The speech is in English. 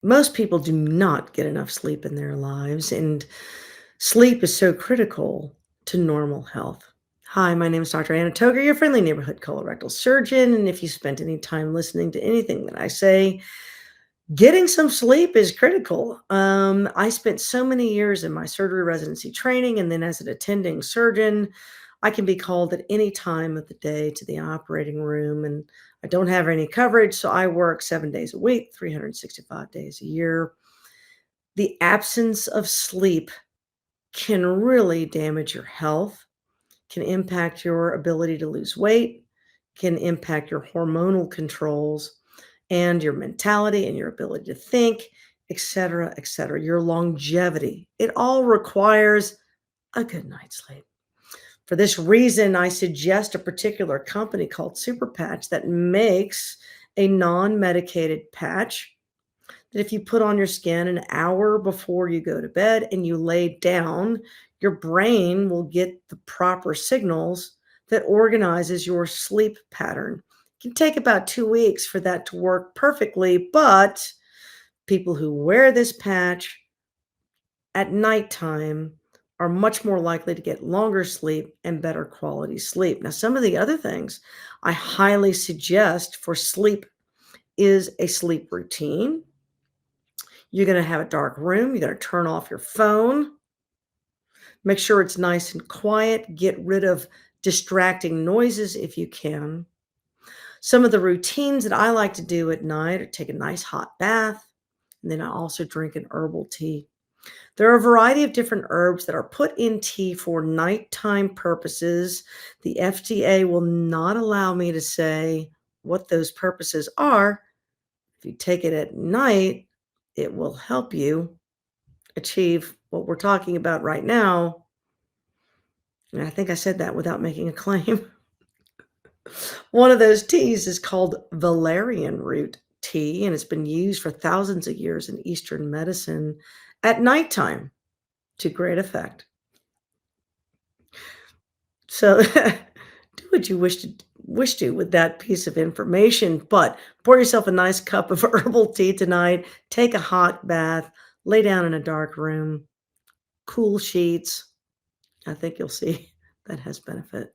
Most people do not get enough sleep in their lives, and sleep is so critical to normal health. Hi, my name is Dr. Anna Toger, your friendly neighborhood colorectal surgeon. And if you spent any time listening to anything that I say, getting some sleep is critical. I spent so many years in my surgery residency training, and then as an attending surgeon, I can be called at any time of the day to the operating room, and I don't have any coverage, so I work 7 days a week, 365 days a year. The absence of sleep can really damage your health, can impact your ability to lose weight, can impact your hormonal controls and your mentality and your ability to think, et cetera, your longevity. It all requires a good night's sleep. For this reason, I suggest a particular company called Super Patch that makes a non medicated patch that if you put on your skin an hour before you go to bed and you lay down, your brain will get the proper signals that organizes your sleep pattern. It can take about 2 weeks for that to work perfectly, but people who wear this patch at nighttime are much more likely to get longer sleep and better quality sleep. Now, some of the other things I highly suggest for sleep is a sleep routine. You're gonna have a dark room, you're gonna turn off your phone, make sure it's nice and quiet, get rid of distracting noises if you can. Some of the routines that I like to do at night are take a nice hot bath, and then I also drink an herbal tea. There are a variety of different herbs that are put in tea for nighttime purposes. The FDA will not allow me to say what those purposes are. If you take it at night, it will help you achieve what we're talking about right now. And I think I said that without making a claim. One of those teas is called Valerian root tea, and it's been used for thousands of years in Eastern medicine at nighttime to great effect. So do what you wish to with that piece of information, but pour yourself a nice cup of herbal tea tonight, take a hot bath, lay down in a dark room, cool sheets. I think you'll see that has benefit.